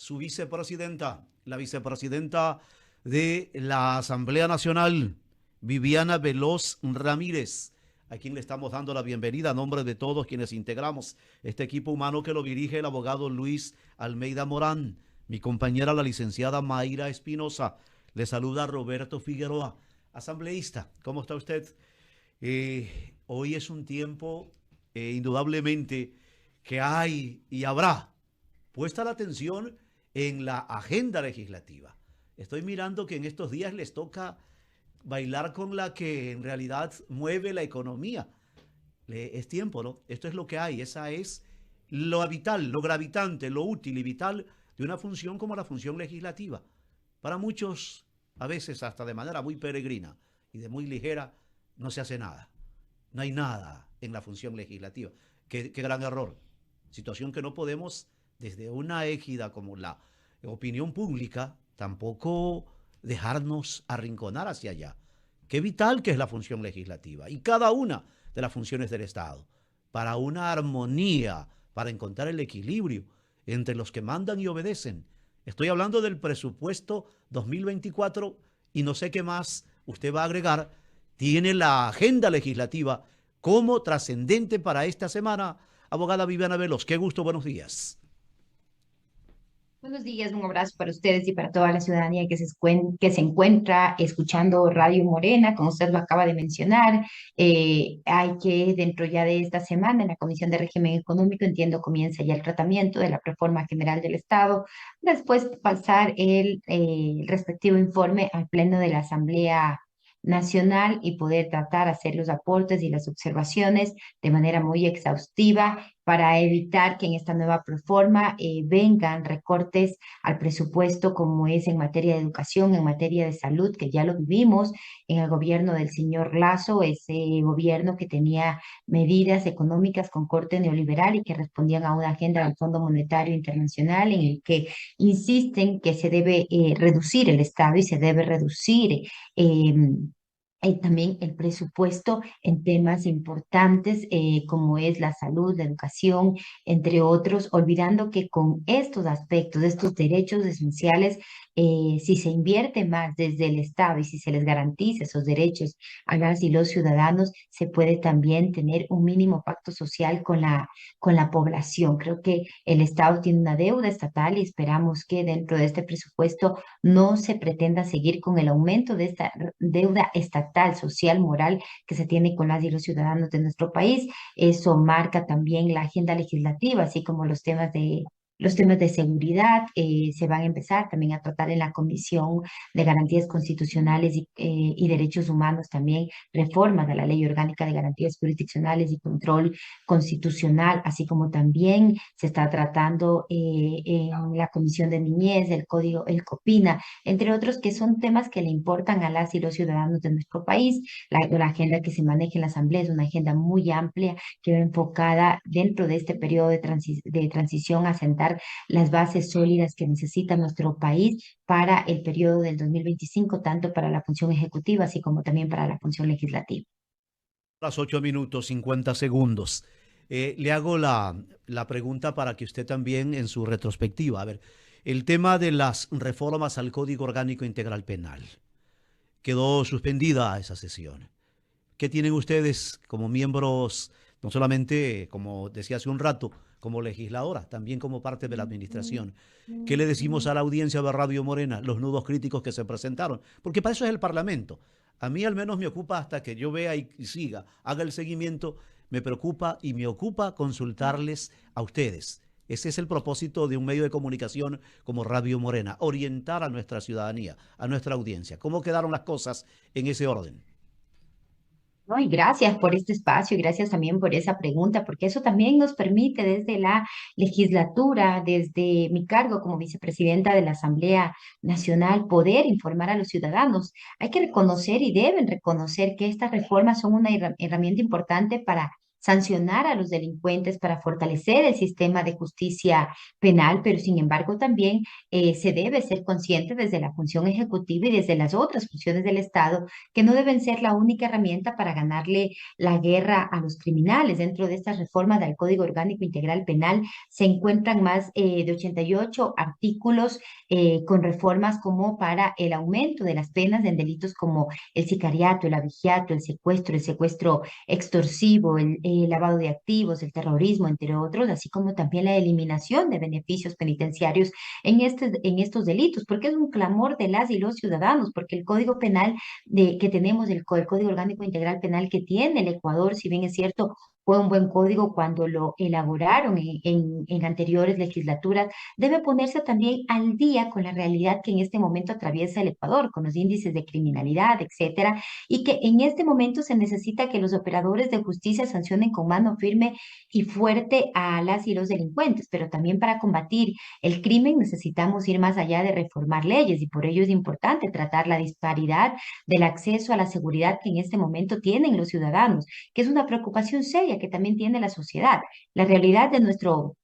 su vicepresidenta, la vicepresidenta de la Asamblea Nacional, Viviana Veloz Ramírez, a quien le estamos dando la bienvenida a nombre de todos quienes integramos este equipo humano que lo dirige el abogado Luis Almeida Morán, mi compañera la licenciada Mayra Espinosa, le saluda Roberto Figueroa, asambleísta. ¿Cómo está usted? Hoy es un tiempo, indudablemente, que hay y habrá puesta la atención en la agenda legislativa. Estoy mirando que en estos días les toca bailar con la que en realidad mueve la economía. Es tiempo, ¿no? Esto es lo que hay, esa es lo vital, lo gravitante, lo útil y vital de una función como la función legislativa. Para muchos, a veces hasta de manera muy peregrina y de muy ligera, no se hace nada. No hay nada en la función legislativa. Qué gran error. Situación que no podemos, desde una égida como la opinión pública, tampoco dejarnos arrinconar hacia allá. Qué vital que es la función legislativa y cada una de las funciones del Estado para una armonía, para encontrar el equilibrio entre los que mandan y obedecen. Estoy hablando del presupuesto 2024 y no sé qué más usted va a agregar. Tiene la agenda legislativa como trascendente para esta semana. Abogada Viviana Veloz, qué gusto, buenos días. Buenos días, un abrazo para ustedes y para toda la ciudadanía que se encuentra escuchando Radio Morena, como usted lo acaba de mencionar. Hay que, dentro ya de esta semana, en la Comisión de Régimen Económico, entiendo, comienza ya el tratamiento de la Reforma General del Estado, después pasar el respectivo informe al Pleno de la Asamblea Nacional y poder tratar, hacer los aportes y las observaciones de manera muy exhaustiva para evitar que en esta nueva reforma vengan recortes al presupuesto como es en materia de educación, en materia de salud, que ya lo vivimos en el gobierno del señor Lasso, ese gobierno que tenía medidas económicas con corte neoliberal y que respondían a una agenda del Fondo Monetario Internacional en el que insisten que se debe reducir el Estado y se debe reducir eh, también el presupuesto en temas importantes como es la salud, la educación, entre otros, olvidando que con estos aspectos, estos derechos esenciales, si se invierte más desde el Estado y si se les garantiza esos derechos a las y los ciudadanos, se puede también tener un mínimo pacto social con la población. Creo que el Estado tiene una deuda estatal y esperamos que dentro de este presupuesto no se pretenda seguir con el aumento de esta deuda estatal, social, moral que se tiene con las y los ciudadanos de nuestro país. Eso marca también la agenda legislativa, así como los temas de seguridad se van a empezar también a tratar en la Comisión de Garantías Constitucionales y Derechos Humanos, también reformas de la Ley Orgánica de Garantías Jurisdiccionales y Control Constitucional, así como también se está tratando en la Comisión de Niñez, el Código, el COPINA, entre otros, que son temas que le importan a las y los ciudadanos de nuestro país. La agenda que se maneja en la Asamblea es una agenda muy amplia que va enfocada dentro de este periodo de transición a sentar las bases sólidas que necesita nuestro país para el periodo del 2025, tanto para la función ejecutiva, así como también para la función legislativa. Las 8 minutos 50 segundos. Le hago la pregunta para que usted también en su retrospectiva, a ver, el tema de las reformas al Código Orgánico Integral Penal. Quedó suspendida esa sesión. ¿Qué tienen ustedes como miembros, no solamente, como decía hace un rato, como legisladora, también como parte de la administración? ¿Qué le decimos a la audiencia de Radio Morena, los nudos críticos que se presentaron? Porque para eso es el Parlamento. A mí al menos me ocupa hasta que yo vea y siga, haga el seguimiento, me preocupa y me ocupa consultarles a ustedes. Ese es el propósito de un medio de comunicación como Radio Morena, orientar a nuestra ciudadanía, a nuestra audiencia. ¿Cómo quedaron las cosas en ese orden? No, y gracias por este espacio y gracias también por esa pregunta, porque eso también nos permite desde la legislatura, desde mi cargo como vicepresidenta de la Asamblea Nacional, poder informar a los ciudadanos. Hay que reconocer y deben reconocer que estas reformas son una herramienta importante para sancionar a los delincuentes, para fortalecer el sistema de justicia penal, pero sin embargo también se debe ser consciente desde la función ejecutiva y desde las otras funciones del Estado, que no deben ser la única herramienta para ganarle la guerra a los criminales. Dentro de estas reformas del Código Orgánico Integral Penal se encuentran más de 88 artículos con reformas como para el aumento de las penas en delitos como el sicariato, el abigeato, el secuestro extorsivo, el lavado de activos, el terrorismo, entre otros, así como también la eliminación de beneficios penitenciarios en estos delitos, porque es un clamor de las y los ciudadanos, porque el Código Penal que tenemos, el Código Orgánico Integral Penal que tiene el Ecuador, si bien es cierto, fue un buen código cuando lo elaboraron en anteriores legislaturas, debe ponerse también al día con la realidad que en este momento atraviesa el Ecuador, con los índices de criminalidad, etcétera, y que en este momento se necesita que los operadores de justicia sancionen con mano firme y fuerte a las y los delincuentes, pero también para combatir el crimen necesitamos ir más allá de reformar leyes, y por ello es importante tratar la disparidad del acceso a la seguridad que en este momento tienen los ciudadanos, que es una preocupación seria que también tiene la sociedad. La realidad de nuestro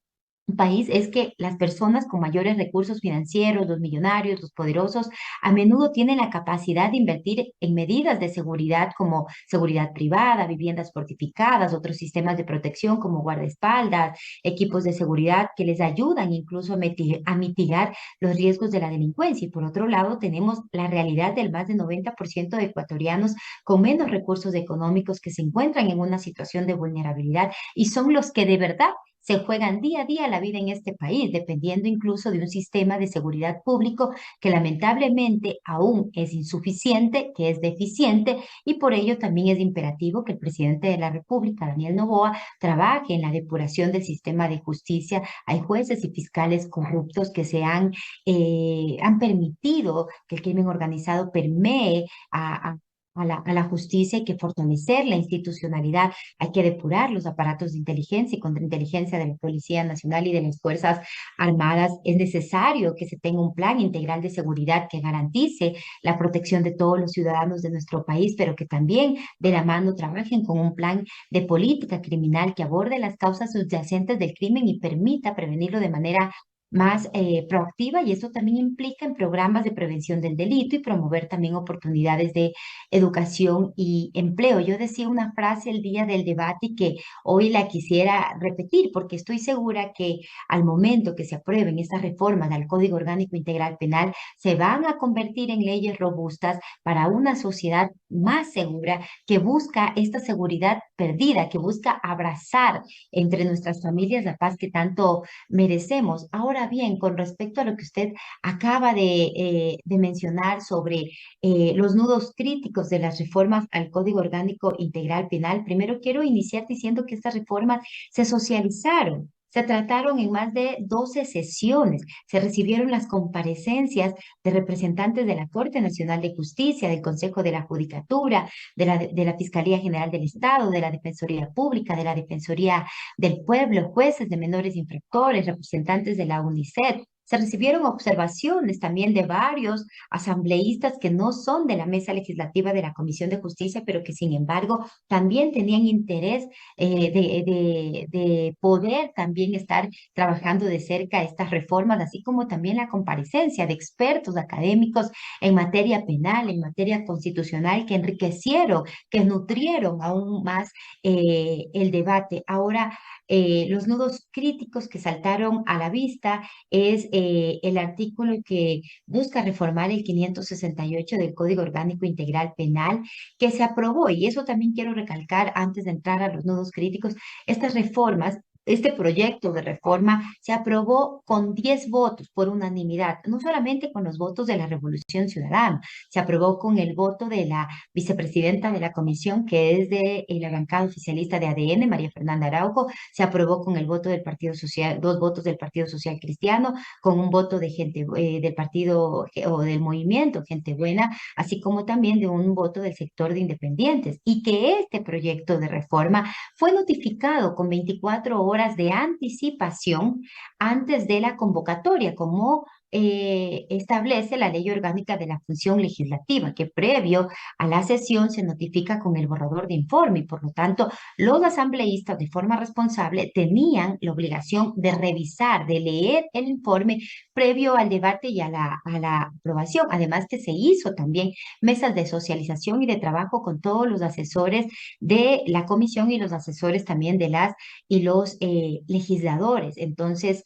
país es que las personas con mayores recursos financieros, los millonarios, los poderosos, a menudo tienen la capacidad de invertir en medidas de seguridad como seguridad privada, viviendas fortificadas, otros sistemas de protección como guardaespaldas, equipos de seguridad que les ayudan incluso a mitigar los riesgos de la delincuencia. Y por otro lado, tenemos la realidad del más de 90% de ecuatorianos con menos recursos económicos que se encuentran en una situación de vulnerabilidad y son los que de verdad se juegan día a día la vida en este país, dependiendo incluso de un sistema de seguridad público que lamentablemente aún es insuficiente, que es deficiente, y por ello también es imperativo que el presidente de la República, Daniel Noboa, trabaje en la depuración del sistema de justicia. Hay jueces y fiscales corruptos que han permitido que el crimen organizado permee a la justicia. Hay que fortalecer la institucionalidad, hay que depurar los aparatos de inteligencia y contrainteligencia de la Policía Nacional y de las Fuerzas Armadas. Es necesario que se tenga un plan integral de seguridad que garantice la protección de todos los ciudadanos de nuestro país, pero que también de la mano trabajen con un plan de política criminal que aborde las causas subyacentes del crimen y permita prevenirlo de manera más proactiva, y esto también implica en programas de prevención del delito y promover también oportunidades de educación y empleo. Yo decía una frase el día del debate y que hoy la quisiera repetir, porque estoy segura que al momento que se aprueben estas reformas al Código Orgánico Integral Penal, se van a convertir en leyes robustas para una sociedad más segura, que busca esta seguridad perdida, que busca abrazar entre nuestras familias la paz que tanto merecemos. Ahora bien, con respecto a lo que usted acaba de mencionar sobre los nudos críticos de las reformas al Código Orgánico Integral Penal, primero quiero iniciar diciendo que estas reformas se socializaron. Se trataron en más de 12 sesiones, se recibieron las comparecencias de representantes de la Corte Nacional de Justicia, del Consejo de la Judicatura, de la Fiscalía General del Estado, de la Defensoría Pública, de la Defensoría del Pueblo, jueces de menores infractores, representantes de la UNICEF. Se recibieron observaciones también de varios asambleístas que no son de la mesa legislativa de la Comisión de Justicia, pero que sin embargo también tenían interés de poder también estar trabajando de cerca estas reformas, así como también la comparecencia de expertos académicos en materia penal, en materia constitucional, que enriquecieron, que nutrieron aún más el debate. Ahora, los nudos críticos que saltaron a la vista es el artículo que busca reformar el 568 del Código Orgánico Integral Penal, que se aprobó, y eso también quiero recalcar antes de entrar a los nudos críticos. Estas reformas, este proyecto de reforma se aprobó con 10 votos por unanimidad, no solamente con los votos de la Revolución Ciudadana, se aprobó con el voto de la vicepresidenta de la comisión, que es de la bancada oficialista de ADN, María Fernanda Araujo, se aprobó con el voto del Partido Social, 2 votos del Partido Social Cristiano, con un voto de gente del partido o del movimiento Gente Buena, así como también de un voto del sector de independientes, y que este proyecto de reforma fue notificado con 24 horas horas de anticipación antes de la convocatoria, como establece la Ley Orgánica de la Función Legislativa, que previo a la sesión se notifica con el borrador de informe y por lo tanto los asambleístas de forma responsable tenían la obligación de revisar, de leer el informe previo al debate y a la aprobación. Además que se hizo también mesas de socialización y de trabajo con todos los asesores de la comisión y los asesores también de las y los legisladores. Entonces,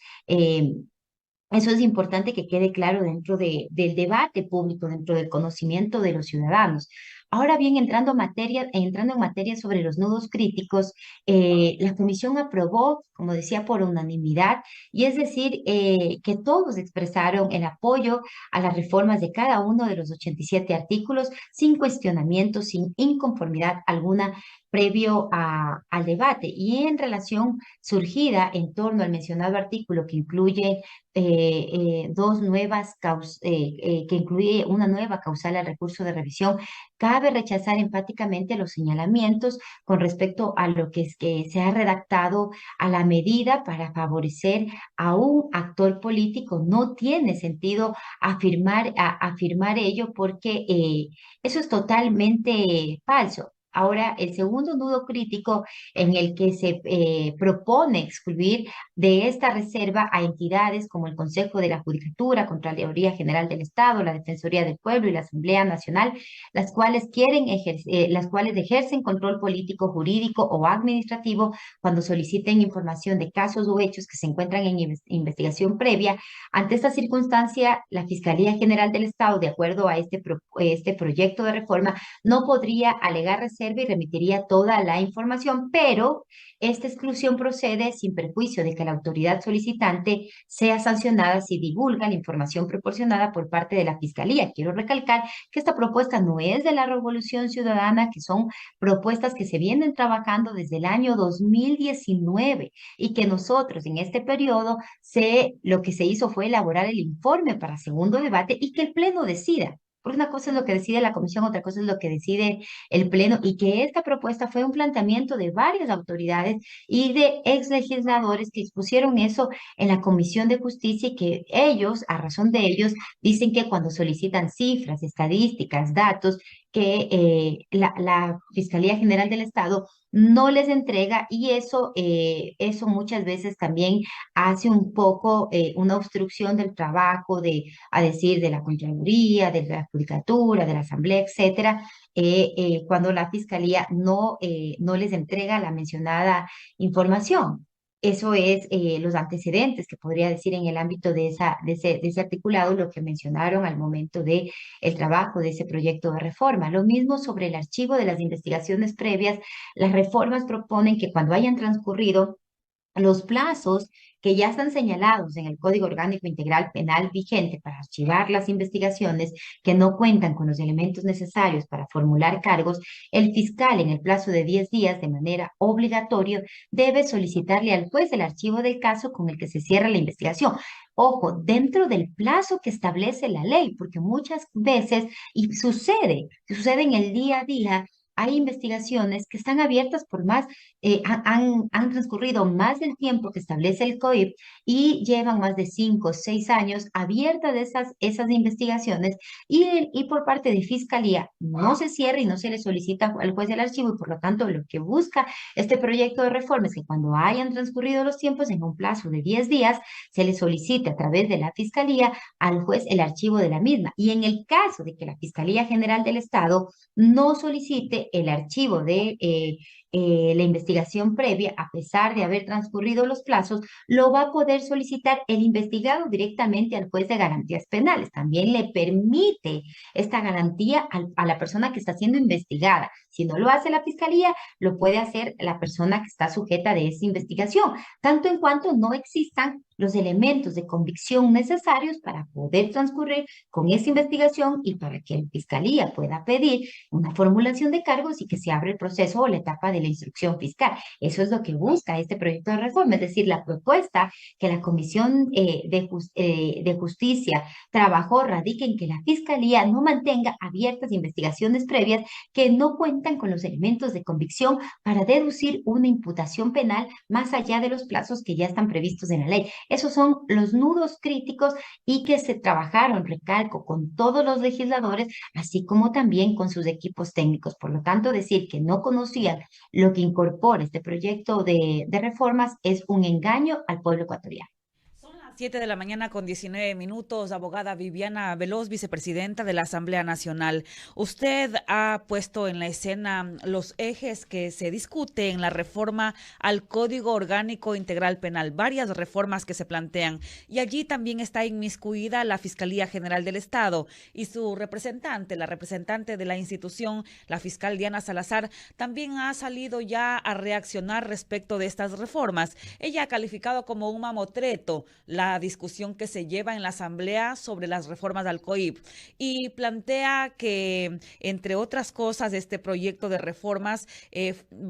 eso es importante que quede claro dentro del debate público, dentro del conocimiento de los ciudadanos. Ahora bien, entrando en materia sobre los nudos críticos, la comisión aprobó, como decía, por unanimidad, y es decir, que todos expresaron el apoyo a las reformas de cada uno de los 87 artículos, sin cuestionamiento, sin inconformidad alguna previo al debate. Y en relación surgida en torno al mencionado artículo que incluye que incluye una nueva causal al recurso de revisión, cabe rechazar enfáticamente los señalamientos con respecto a lo que se ha redactado a la medida para favorecer a un actor político. No tiene sentido afirmar ello porque eso es totalmente falso. Ahora, el segundo nudo crítico en el que se propone excluir de esta reserva a entidades como el Consejo de la Judicatura, Contraloría General del Estado, la Defensoría del Pueblo y la Asamblea Nacional, las cuales ejercen control político, jurídico o administrativo cuando soliciten información de casos o hechos que se encuentran en investigación previa. Ante esta circunstancia, la Fiscalía General del Estado, de acuerdo a este proyecto de reforma, no podría alegar reserva y remitiría toda la información, pero esta exclusión procede sin perjuicio de que la autoridad solicitante sea sancionada si divulga la información proporcionada por parte de la Fiscalía. Quiero recalcar que esta propuesta no es de la Revolución Ciudadana, que son propuestas que se vienen trabajando desde el año 2019 y que nosotros en este periodo lo que se hizo fue elaborar el informe para segundo debate y que el Pleno decida. Porque una cosa es lo que decide la comisión, otra cosa es lo que decide el Pleno, y que esta propuesta fue un planteamiento de varias autoridades y de ex legisladores que expusieron eso en la Comisión de Justicia y que ellos, a razón de ellos, dicen que cuando solicitan cifras, estadísticas, datos, que la Fiscalía General del Estado no les entrega y eso muchas veces también hace un poco una obstrucción del trabajo a decir, de la Contraloría, de la Judicatura, de la Asamblea, etcétera, cuando la Fiscalía no les entrega la mencionada información. Eso es los antecedentes que podría decir en el ámbito de ese articulado, lo que mencionaron al momento de el trabajo de ese proyecto de reforma. Lo mismo sobre el archivo de las investigaciones previas. Las reformas proponen que cuando hayan transcurrido los plazos que ya están señalados en el Código Orgánico Integral Penal vigente para archivar las investigaciones que no cuentan con los elementos necesarios para formular cargos, el fiscal en el plazo de 10 días de manera obligatoria debe solicitarle al juez el archivo del caso con el que se cierra la investigación. Ojo, dentro del plazo que establece la ley, porque muchas veces, y sucede en el día a día, hay investigaciones que están abiertas por han transcurrido más del tiempo que establece el COIP y llevan más de 5 o 6 años abiertas esas investigaciones y por parte de Fiscalía no se cierra y no se le solicita al juez el archivo y por lo tanto lo que busca este proyecto de reforma es que cuando hayan transcurrido los tiempos en un plazo de 10 días se le solicite a través de la Fiscalía al juez el archivo de la misma. Y en el caso de que la Fiscalía General del Estado no solicite el archivo de la investigación previa, a pesar de haber transcurrido los plazos, lo va a poder solicitar el investigado directamente al juez de garantías penales. También le permite esta garantía a la persona que está siendo investigada. Si no lo hace la Fiscalía, lo puede hacer la persona que está sujeta de esa investigación, tanto en cuanto no existan los elementos de convicción necesarios para poder transcurrir con esa investigación y para que la Fiscalía pueda pedir una formulación de cargos y que se abra el proceso o la etapa de la instrucción fiscal. Eso es lo que busca este proyecto de reforma, es decir, la propuesta que la Comisión de Justicia trabajó radica en que la Fiscalía no mantenga abiertas investigaciones previas que no cuentan con los elementos de convicción para deducir una imputación penal más allá de los plazos que ya están previstos en la ley. Esos son los nudos críticos y que se trabajaron, recalco, con todos los legisladores, así como también con sus equipos técnicos. Por lo tanto, decir que no conocían lo que incorpora este proyecto de reformas es un engaño al pueblo ecuatoriano. 7 de la mañana con 19 minutos, abogada Viviana Veloz, vicepresidenta de la Asamblea Nacional. Usted ha puesto en la escena los ejes que se discute en la reforma al Código Orgánico Integral Penal, varias reformas que se plantean, y allí también está inmiscuida la Fiscalía General del Estado y su representante, la representante de la institución, la fiscal Diana Salazar, también ha salido ya a reaccionar respecto de estas reformas. Ella ha calificado como un mamotreto la discusión que se lleva en la Asamblea sobre las reformas al COIP y plantea que, entre otras cosas, este proyecto de reformas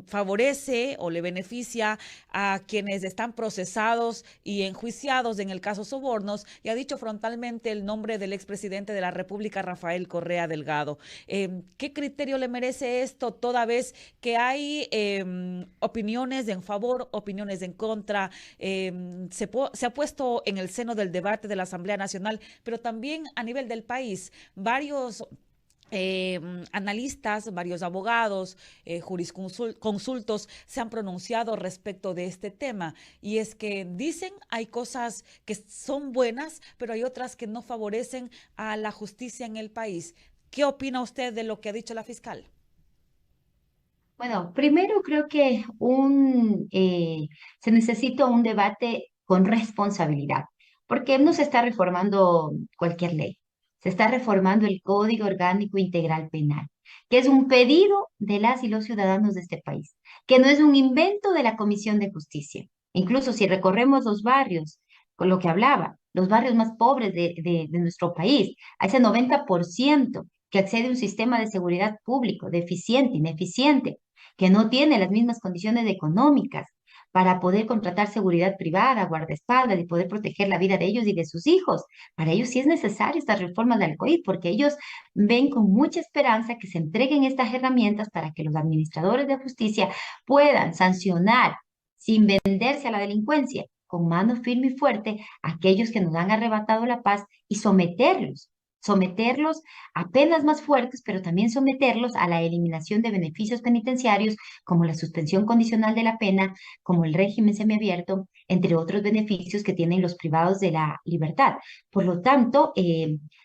favorece o le beneficia a quienes están procesados y enjuiciados en el caso sobornos, y ha dicho frontalmente el nombre del expresidente de la República, Rafael Correa Delgado. ¿Qué criterio le merece esto, toda vez que hay opiniones en favor, opiniones en contra? Se ha puesto en el seno del debate de la Asamblea Nacional, pero también a nivel del país, varios analistas, varios abogados, jurisconsultos se han pronunciado respecto de este tema, y es que dicen hay cosas que son buenas, pero hay otras que no favorecen a la justicia en el país. ¿Qué opina usted de lo que ha dicho la fiscal? Bueno, primero creo que se necesita un debate con responsabilidad, porque no se está reformando cualquier ley, se está reformando el Código Orgánico Integral Penal, que es un pedido de las y los ciudadanos de este país, que no es un invento de la Comisión de Justicia. Incluso si recorremos los barrios, con lo que hablaba, los barrios más pobres de nuestro país, a ese 90% que accede a un sistema de seguridad público deficiente, ineficiente, que no tiene las mismas condiciones económicas para poder contratar seguridad privada, guardaespaldas y poder proteger la vida de ellos y de sus hijos. Para ellos sí es necesario estas reformas del COIP porque ellos ven con mucha esperanza que se entreguen estas herramientas para que los administradores de justicia puedan sancionar sin venderse a la delincuencia, con mano firme y fuerte, a aquellos que nos han arrebatado la paz y someterlos a penas más fuertes, pero también someterlos a la eliminación de beneficios penitenciarios como la suspensión condicional de la pena, como el régimen semiabierto, entre otros beneficios que tienen los privados de la libertad. Por lo tanto,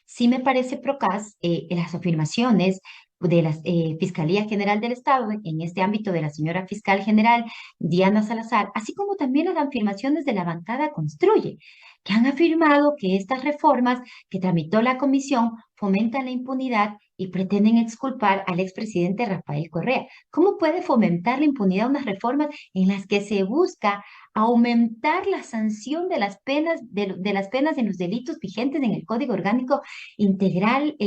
sí me parece procaz las afirmaciones de la Fiscalía General del Estado, en este ámbito de la señora Fiscal General Diana Salazar, así como también las afirmaciones de la bancada Construye, que han afirmado que estas reformas que tramitó la comisión fomentan la impunidad y pretenden exculpar al expresidente Rafael Correa. ¿Cómo puede fomentar la impunidad unas reformas en las que se busca aumentar la sanción de las penas, de las penas en los delitos vigentes en el Código Orgánico Integral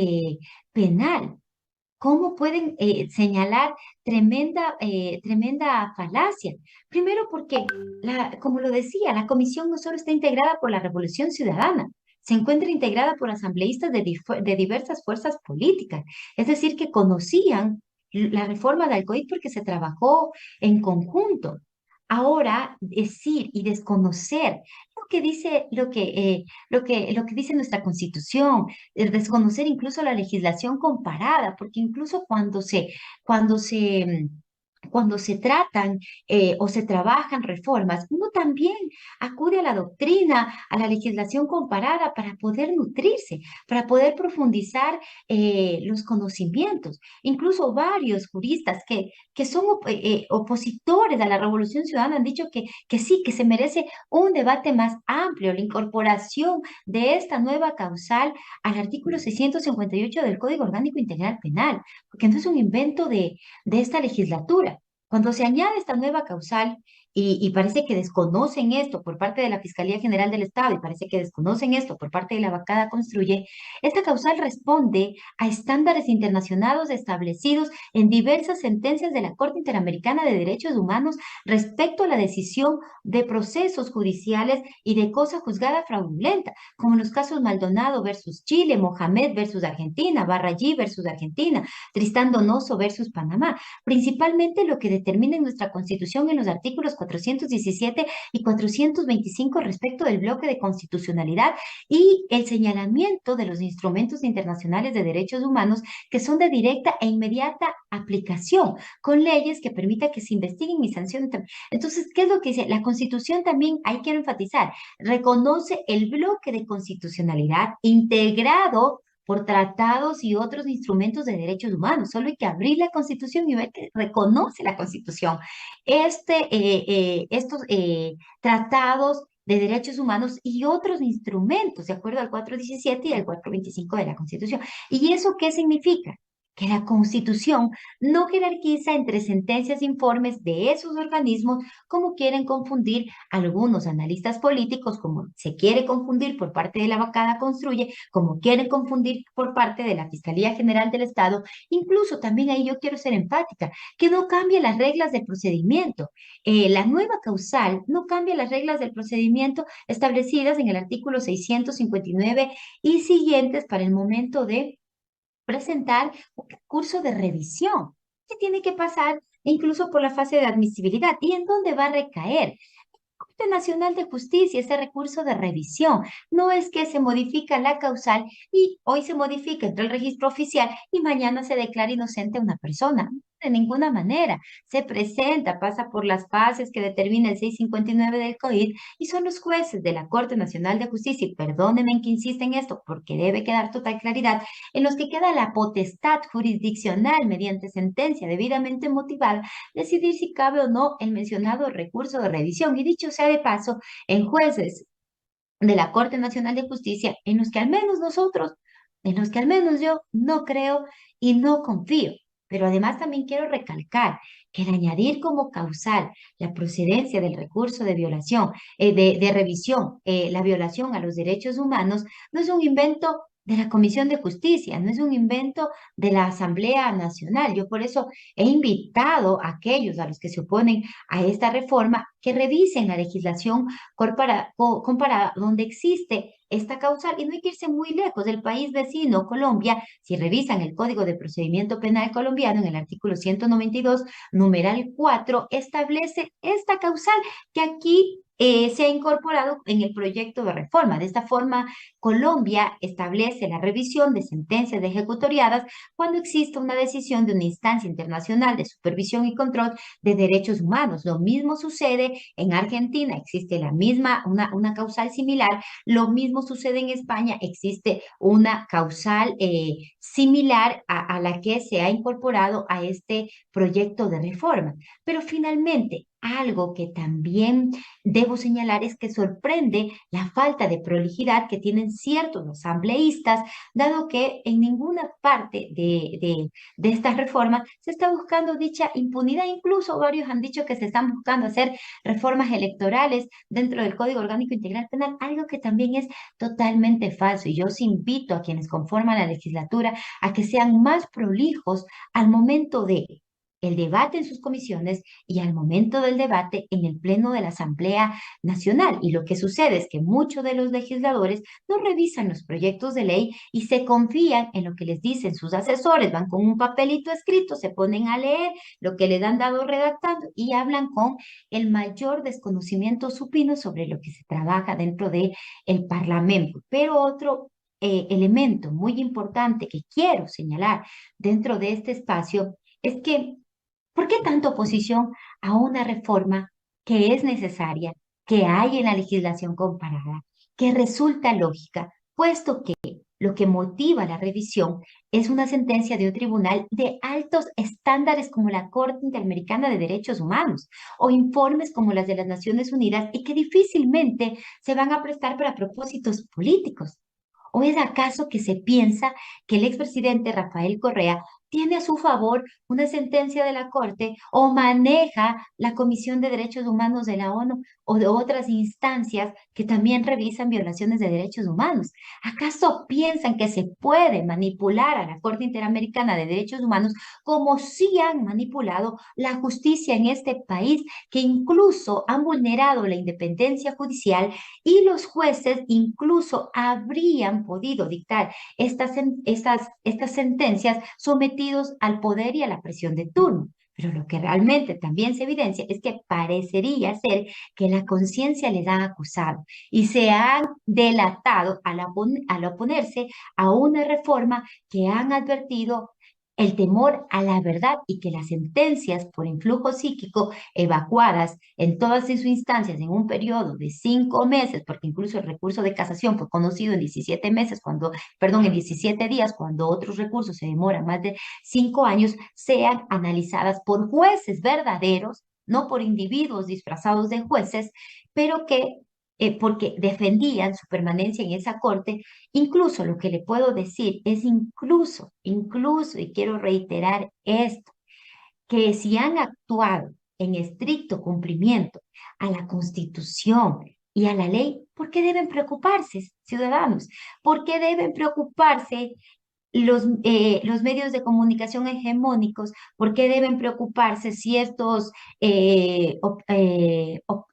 Penal? ¿Cómo pueden señalar tremenda falacia? Primero porque, como lo decía, la comisión no solo está integrada por la Revolución Ciudadana, se encuentra integrada por asambleístas de diversas fuerzas políticas. Es decir, que conocían la reforma del COIP porque se trabajó en conjunto. Ahora, decir y desconocer lo que dice, lo que dice nuestra Constitución, desconocer incluso la legislación comparada, porque incluso cuando se, cuando se tratan o se trabajan reformas, uno también acude a la doctrina, a la legislación comparada para poder nutrirse, para poder profundizar los conocimientos. Incluso varios juristas que son opositores a la Revolución Ciudadana han dicho que sí, que se merece un debate más amplio, la incorporación de esta nueva causal al artículo 658 del Código Orgánico Integral Penal, porque no es un invento de esta legislatura. Cuando se añade esta nueva causal y parece que desconocen esto por parte de la Fiscalía General del Estado y parece que desconocen esto por parte de la bancada Construye, esta causal responde a estándares internacionales establecidos en diversas sentencias de la Corte Interamericana de Derechos Humanos respecto a la decisión de procesos judiciales y de cosa juzgada fraudulenta, como en los casos Maldonado versus Chile, Mohamed versus Argentina, Barrayí versus Argentina, Tristán Donoso versus Panamá. Principalmente lo que determina en nuestra Constitución en los artículos 417 y 425 respecto del bloque de constitucionalidad y el señalamiento de los instrumentos internacionales de derechos humanos que son de directa e inmediata aplicación, con leyes que permitan que se investiguen y sancionen. Entonces, ¿qué es lo que dice? La Constitución también, hay que enfatizar, reconoce el bloque de constitucionalidad integrado por tratados y otros instrumentos de derechos humanos. Solo hay que abrir la Constitución y ver que reconoce la Constitución. Estos tratados de derechos humanos y otros instrumentos, de acuerdo al 417 y al 425 de la Constitución. ¿Y eso qué significa? Que la Constitución no jerarquiza entre sentencias e informes de esos organismos como quieren confundir algunos analistas políticos, como se quiere confundir por parte de la bancada Construye, como quieren confundir por parte de la Fiscalía General del Estado. Incluso también ahí yo quiero ser empática, que no cambie las reglas del procedimiento. La nueva causal no cambia las reglas del procedimiento establecidas en el artículo 659 y siguientes para el momento de presentar un recurso de revisión que tiene que pasar incluso por la fase de admisibilidad. ¿Y en dónde va a recaer? Corte Nacional de Justicia, ese recurso de revisión. No es que se modifica la causal y hoy se modifica entre el registro oficial y mañana se declara inocente a una persona. De ninguna manera. Se presenta, pasa por las fases que determina el 659 del COID y son los jueces de la Corte Nacional de Justicia, y perdónenme que insista en esto porque debe quedar total claridad, en los que queda la potestad jurisdiccional mediante sentencia debidamente motivada decidir si cabe o no el mencionado recurso de revisión. Y dicho sea de paso, en jueces de la Corte Nacional de Justicia, en los que al menos nosotros, en los que al menos yo no creo y no confío. Pero además también quiero recalcar que el añadir como causal la procedencia del recurso de violación, de revisión, la violación a los derechos humanos, no es un invento de la Comisión de Justicia, no es un invento de la Asamblea Nacional. Yo por eso he invitado a aquellos a los que se oponen a esta reforma que revisen la legislación comparada donde existe esta causal, y no hay que irse muy lejos del país vecino, Colombia. Si revisan el Código de Procedimiento Penal colombiano, en el artículo 192, numeral 4, establece esta causal que aquí se ha incorporado en el proyecto de reforma. De esta forma, Colombia establece la revisión de sentencias de ejecutoriadas cuando existe una decisión de una instancia internacional de supervisión y control de derechos humanos. Lo mismo sucede en Argentina, existe la misma, una causal similar. Lo mismo sucede en España, existe una causal similar a la que se ha incorporado a este proyecto de reforma. Pero finalmente, algo que también debo señalar es que sorprende la falta de prolijidad que tienen ciertos asambleístas, dado que en ninguna parte de estas reformas se está buscando dicha impunidad. Incluso varios han dicho que se están buscando hacer reformas electorales dentro del Código Orgánico Integral Penal, algo que también es totalmente falso. Y yo os invito a quienes conforman la legislatura a que sean más prolijos al momento de el debate en sus comisiones y al momento del debate en el Pleno de la Asamblea Nacional. Y lo que sucede es que muchos de los legisladores no revisan los proyectos de ley y se confían en lo que les dicen sus asesores. Van con un papelito escrito, se ponen a leer lo que les han dado redactando y hablan con el mayor desconocimiento supino sobre lo que se trabaja dentro del Parlamento. Pero otro elemento muy importante que quiero señalar dentro de este espacio es que ¿por qué tanta oposición a una reforma que es necesaria, que hay en la legislación comparada, que resulta lógica, puesto que lo que motiva la revisión es una sentencia de un tribunal de altos estándares como la Corte Interamericana de Derechos Humanos o informes como las de las Naciones Unidas y que difícilmente se van a prestar para propósitos políticos? ¿O es acaso que se piensa que el expresidente Rafael Correa tiene a su favor una sentencia de la Corte o maneja la Comisión de Derechos Humanos de la ONU o de otras instancias que también revisan violaciones de derechos humanos. ¿Acaso piensan que se puede manipular a la Corte Interamericana de Derechos Humanos como sí han manipulado la justicia en este país, que incluso han vulnerado la independencia judicial y los jueces incluso habrían podido dictar estas sentencias sometidos al poder y a la presión de turno? Pero lo que realmente también se evidencia es que parecería ser que la conciencia les ha acusado y se han delatado al oponerse a una reforma que han advertido el temor a la verdad y que las sentencias por influjo psíquico evacuadas en todas sus instancias en un periodo de 5 meses, porque incluso el recurso de casación fue conocido en 17 meses, en 17 días, cuando otros recursos se demoran más de 5 años, sean analizadas por jueces verdaderos, no por individuos disfrazados de jueces, pero que porque defendían su permanencia en esa corte. Incluso lo que le puedo decir es incluso, y quiero reiterar esto, que si han actuado en estricto cumplimiento a la Constitución y a la ley, ¿por qué deben preocuparse, ciudadanos? ¿Por qué deben preocuparse los medios de comunicación hegemónicos? ¿Por qué deben preocuparse ciertos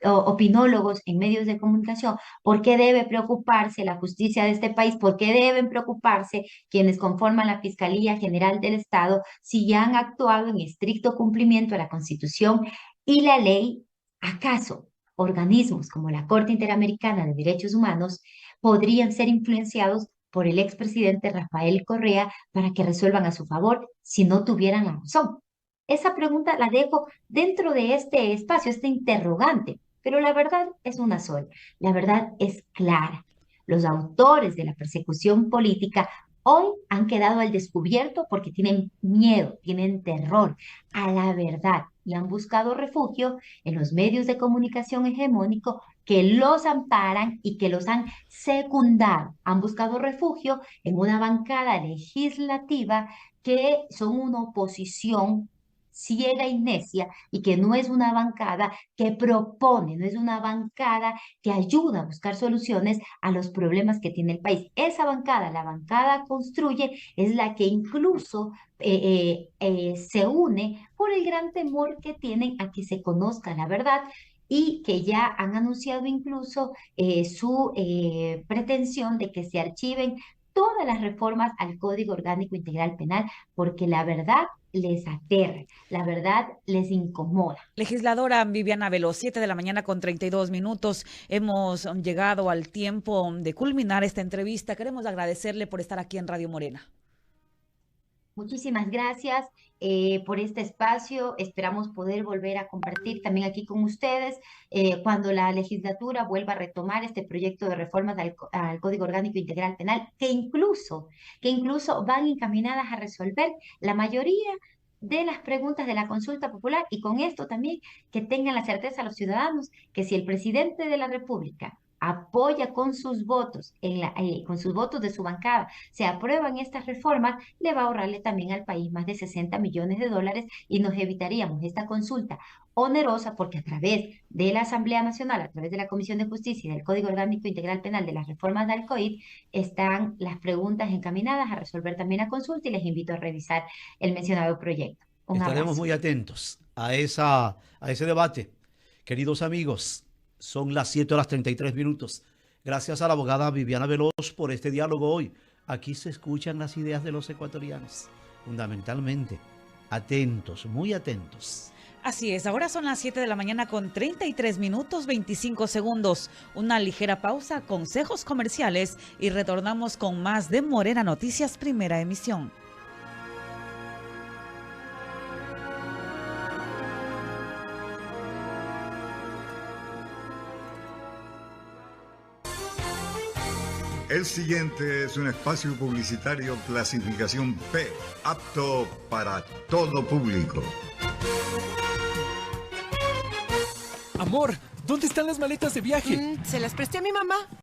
opinólogos en medios de comunicación? ¿Por qué debe preocuparse la justicia de este país? ¿Por qué deben preocuparse quienes conforman la Fiscalía General del Estado si ya han actuado en estricto cumplimiento a la Constitución y la ley? ¿Acaso organismos como la Corte Interamericana de Derechos Humanos podrían ser influenciados por el expresidente Rafael Correa para que resuelvan a su favor si no tuvieran la razón? Esa pregunta la dejo dentro de este espacio, este interrogante, pero la verdad es una sola, la verdad es clara. Los autores de la persecución política hoy han quedado al descubierto porque tienen miedo, tienen terror a la verdad y han buscado refugio en los medios de comunicación hegemónicos que los amparan y que los han secundado. Han buscado refugio en una bancada legislativa que son una oposición ciega y necia y que no es una bancada que propone, no es una bancada que ayuda a buscar soluciones a los problemas que tiene el país. Esa bancada, la bancada Construye, es la que incluso se une por el gran temor que tienen a que se conozca la verdad y que ya han anunciado incluso su pretensión de que se archiven todas las reformas al Código Orgánico Integral Penal, porque la verdad les aterra, la verdad les incomoda. Legisladora Viviana Veloz, 7 de la mañana con 32 minutos. Hemos llegado al tiempo de culminar esta entrevista. Queremos agradecerle por estar aquí en Radio Morena. Muchísimas gracias por este espacio. Esperamos poder volver a compartir también aquí con ustedes cuando la legislatura vuelva a retomar este proyecto de reformas al Código Orgánico Integral Penal, que incluso van encaminadas a resolver la mayoría de las preguntas de la consulta popular, y con esto también que tengan la certeza los ciudadanos que si el presidente de la República apoya con sus votos, con sus votos de su bancada, se aprueban estas reformas, le va a ahorrarle también al país más de 60 millones de dólares y nos evitaríamos esta consulta onerosa, porque a través de la Asamblea Nacional, a través de la Comisión de Justicia y del Código Orgánico Integral Penal de las reformas del COIP, están las preguntas encaminadas a resolver también la consulta y les invito a revisar el mencionado proyecto. Estaremos muy atentos a ese debate. Queridos amigos, son las 7:33. Gracias a la abogada Viviana Veloz por este diálogo hoy. Aquí se escuchan las ideas de los ecuatorianos, fundamentalmente. Atentos, muy atentos. Así es, ahora son las 7 de la mañana con 33 minutos 25 segundos. Una ligera pausa, consejos comerciales y retornamos con más de Morena Noticias, primera emisión. El siguiente es un espacio publicitario clasificación P, apto para todo público. Amor, ¿dónde están las maletas de viaje? Se las presté a mi mamá.